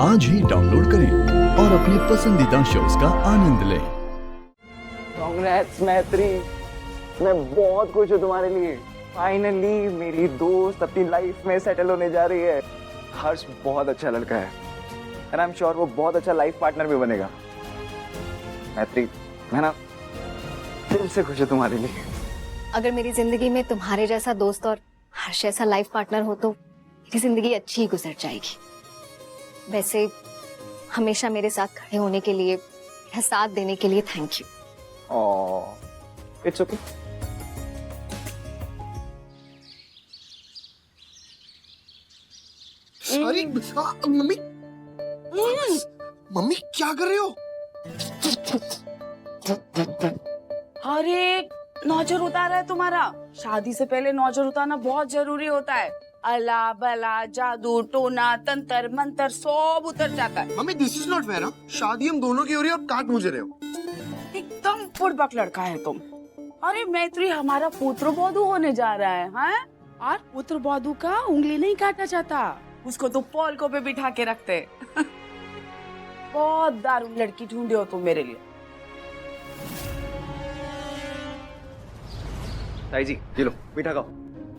आज ही डाउनलोड करें और अपने पसंदीदा शोज का आनंद लें। कांग्रेट्स मैत्री, मैं बहुत खुश हूँ तुम्हारे लिए। फाइनली मेरी दोस्त अपनी लाइफ में सेटल होने जा रही है। हर्ष बहुत अच्छा लड़का है एंड आई एम श्योर वो बहुत अच्छा लाइफ पार्टनर भी बनेगा। मैत्री, मैं ना दिल से खुश हूँ तुम्हारे लिए। अगर मेरी जिंदगी में तुम्हारे जैसा दोस्त और हर्ष जैसा लाइफ पार्टनर हो तो मेरी जिंदगी अच्छी ही गुजर जाएगी। वैसे हमेशा मेरे साथ खड़े होने के लिए, मेरा साथ देने के लिए thank you. Oh, it's okay. अरे मम्मी, मम्मी क्या कर रहे हो? अरे नौजर उतारा है तुम्हारा। शादी से पहले नौजर उतारना बहुत जरूरी होता है। अला बला जादू टोना तंत्र मंत्र सब उतर जाता है। Mummy this is not fair. शादी हम दोनों की हो रही है और काट मुझे रहे हो। एकदम फुटबक लड़का है तुम। अरे मैत्री, हमारा पुत्र बधू होने जा रहा है, हाँ? और पुत्र बधू का उंगली नहीं काटा जाता, उसको तो पलकों पे बिठा के रखते। बहुत दारुण लड़की ढूंढे हो तुम मेरे लिए। ताई जी, ये लो मीठा खाओ।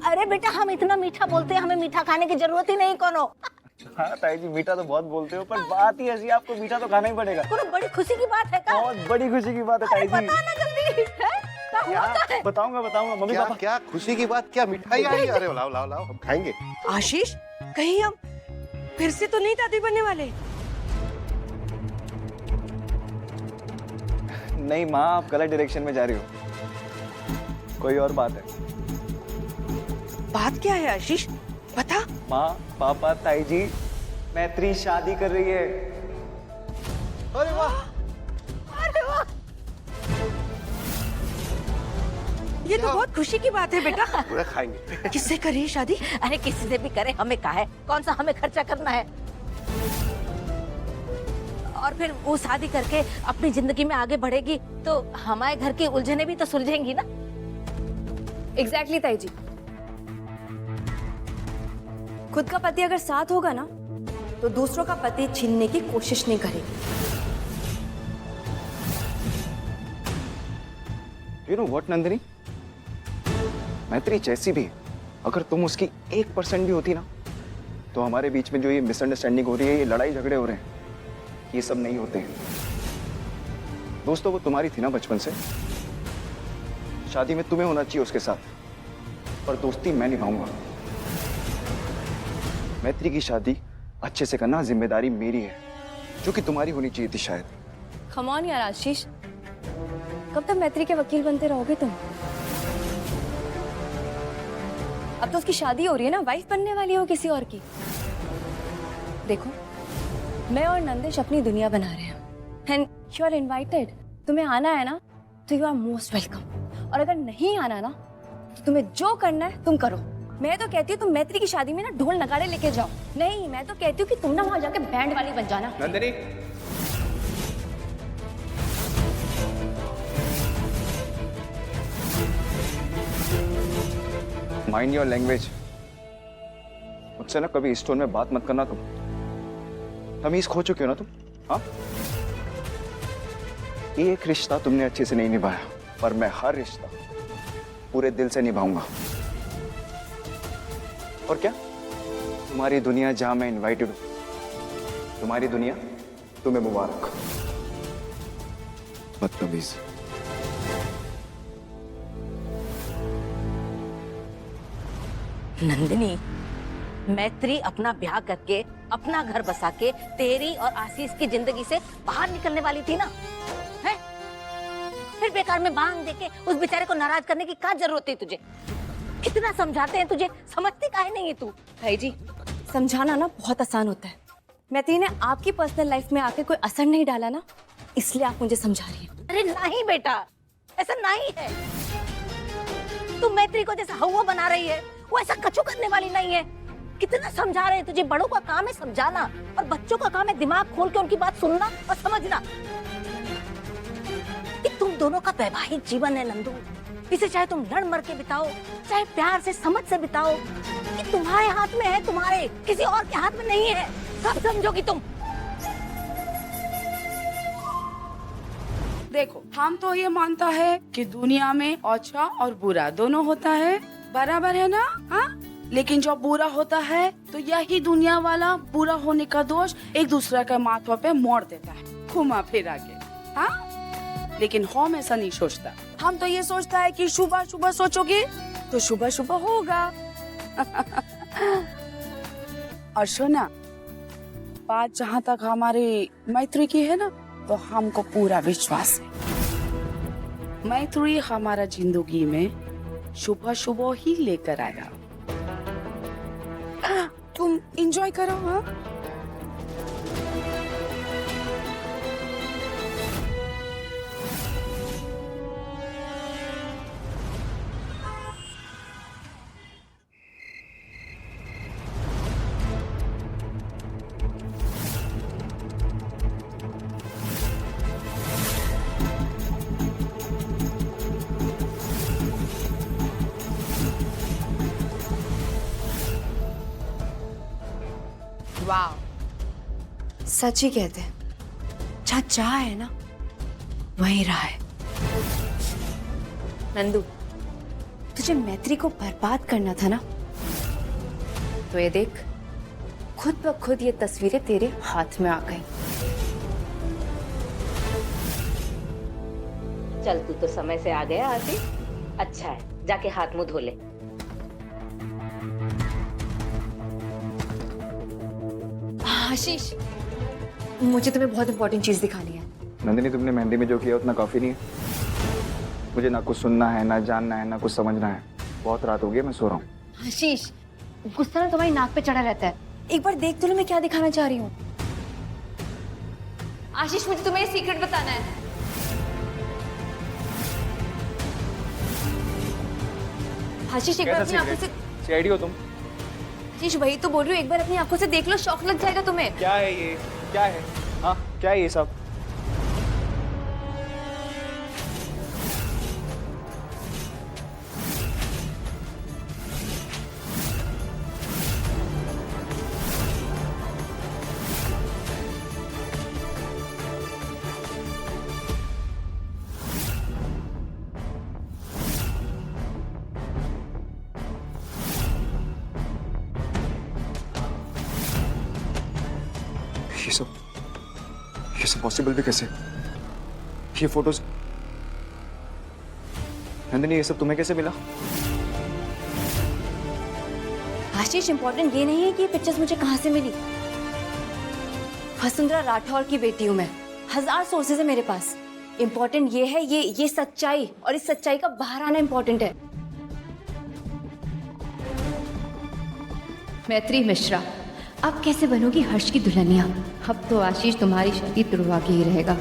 अरे बेटा, हम इतना मीठा बोलते हैं, हमें मीठा खाने की जरूरत ही नहीं कोनो। हाँ ताई जी, मीठा तो बहुत बोलते हो पर बात ही ऐसी, आपको मीठा तो खाना ही पड़ेगा। कोनो बड़ी खुशी की बात है का? बहुत बड़ी खुशी की बात है ताई जी। बता ना जल्दी, है? क्या हुआ क्या है? बताऊंगा मम्मी क्या पापा। क्या खुशी की बात? क्या मिठाई आई है? अरे लाओ लाओ लाओ, हम खाएंगे। आशीष, कहीं हम फिर से तो नहीं दादी बनने वाले? नहीं माँ, आप गलत डायरेक्शन में जा रही हो। कोई और बात है। बात क्या है आशीष, बता। माँ पापा ताई जी, मैत्री शादी कर रही है। अरे वाह, अरे वाह, ये तो बहुत खुशी की बात है बेटा। पूरा खाएंगे। किससे करी शादी? अरे किसी से भी करे, हमें क्या है? कौन सा हमें खर्चा करना है? और फिर वो शादी करके अपनी जिंदगी में आगे बढ़ेगी तो हमारे घर की उलझने भी तो सुलझेंगी ना। एग्जैक्टली ताई जी। खुद का पति अगर साथ होगा ना तो दूसरों का पति छीनने की कोशिश नहीं करेगी। यू नो व्हाट नंदिनी, मैत्री जैसी भी अगर तुम उसकी 1% भी होती ना तो हमारे बीच में जो ये मिसअंडरस्टैंडिंग हो रही है, ये लड़ाई झगड़े हो रहे हैं, ये सब नहीं होते हैं। दोस्तों वो तुम्हारी थी ना बचपन से, शादी में तुम्हें होना चाहिए उसके साथ, पर दोस्ती मैं निभाऊंगा। मैत्री की शादी अच्छे से करना जिम्मेदारी मेरी है, जो कि तुम्हारी होनी चाहिए थी शायद। कम ऑन यार आशीष, कब तक मैत्री के वकील बनते रहोगे तुम? अब तो उसकी शादी हो रही है ना, वाइफ बनने वाली हो किसी और की। देखो, मैं और नंदिश अपनी दुनिया बना रहे हैं एंड यू आर इनवाइटेड। तुम्हें आना है ना तो यू आर मोस्ट वेलकम, और अगर नहीं आना ना तो तुम्हें जो करना है तुम करो। मैं तो कहती हूँ तुम मैत्री की शादी में ना ढोल नगाड़े लेके जाओ। नहीं, मैं तो कहती हूँ कि तुम ना वहां जाके बैंड वाली बन जाना। Nandini, mind your language. मुझसे ना कभी इस टोन में बात मत करना। तुम तमीज खो चुके हो ना तुम। हाँ, एक रिश्ता तुमने अच्छे से नहीं निभाया, पर मैं हर रिश्ता पूरे दिल से निभाऊंगा। और क्या, तुम्हारी दुनिया जहां मैं इनवाइटेड हूं, तुम्हारी दुनिया तुम्हें मुबारक। बदतमीज। नंदिनी, मैत्री अपना ब्याह करके अपना घर बसा के तेरी और आशीष की जिंदगी से बाहर निकलने वाली थी ना, है? फिर बेकार में बांध देके उस बेचारे को नाराज करने की क्या जरूरत है तुझे? कितना समझाते हैं तुझे, समझती काहे नहीं है तू? भाई जी, समझाना ना बहुत आसान होता है। मैत्री ने आपकी पर्सनल लाइफ में आके कोई असर नहीं डाला ना, इसलिए आप मुझे समझा रही हैं। अरे नहीं बेटा, ऐसा नहीं है। तू मैत्री को जैसा हवा बना रही है, वो ऐसा कछु करने वाली नहीं है। कितना समझा रहे हैं तुझे, बड़ों का काम है समझाना और बच्चों का काम है दिमाग खोल के उनकी बात सुनना और समझना। कि तुम दोनों का वैवाहिक जीवन है नंदू, इसे चाहे तुम लड़ मर के बिताओ, चाहे प्यार से समझ से बिताओ, कि तुम्हारे हाथ में है, तुम्हारे किसी और के हाथ में नहीं है। कब समझोगी तुम? देखो, हम तो ये मानता है कि दुनिया में अच्छा और बुरा दोनों होता है, बराबर है ना? हाँ, लेकिन जब बुरा होता है तो यही दुनिया वाला बुरा होने का दोष एक दूसरे के माथों पे मोड़ देता है, घुमा फिरा के। हाँ, लेकिन हम ऐसा नहीं सोचता। हम तो ये सोचता है कि सुबह सुबह सोचोगे तो सुबह सुबह होगा। और सुना, बात जहाँ तक हमारी मैत्री की है ना, तो हमको पूरा विश्वास है मैत्री हमारा जिंदगी में सुबह सुबह ही लेकर आएगा। तुम एंजॉय करो। हाँ, वाह, सच ही कहते हैं, जहाँ चाह है ना वहीं राह है। नंदू, तुझे मैत्री को बर्बाद करना था ना, तो ये देख, खुद ब खुद ये तस्वीरें तेरे हाथ में आ गई। चल तू तो समय से आ गया आसिफ। अच्छा है, जाके हाथ मुंह धो ले। आशीष, मुझे तुम्हें बहुत इंपॉर्टेंट चीज दिखानी है। नंदिनी, तुमने मेहंदी में जो किया उतना काफी नहीं है। मुझे ना कुछ सुनना है, ना जानना है, ना कुछ समझना है। बहुत रात हो गई है, मैं सो रहा हूँ। आशीष, गुस्सा ना तुम्हारी नाक पे चढ़ा रहता है। एक बार देख तो लो मैं क्या दिखाना चाह रही हूँ। आशीष, मुझे तुम्हें सीक्रेट बताना है। आशीष, एक बार अपनी आंखों से। सीआईडी हो तुम? आशीष, वही तो बोल रही हूँ, एक बार अपनी आंखों से देख लो, शौक लग जाएगा तुम्हें। क्या है ये? क्या है? हाँ, क्या है ये सब? ये सब पॉसिबल भी कैसे? ये फोटोज, नंदिनी, ये सब तुम्हें कैसे मिला? आशीष, इंपॉर्टेंट ये नहीं है कि ये पिक्चर्स मुझे कहाँ से मिली। वसुंधरा राठौर की बेटी हूँ मैं, 1000 सोर्सेज है मेरे पास। इंपॉर्टेंट ये है, ये सच्चाई, और इस सच्चाई का बाहर आना इंपॉर्टेंट है। मैत्री मिश्रा, अब कैसे बनोगी हर्ष की दुल्हनिया? अब तो आशीष तुम्हारी शादी तुड़वा के ही रहेगा।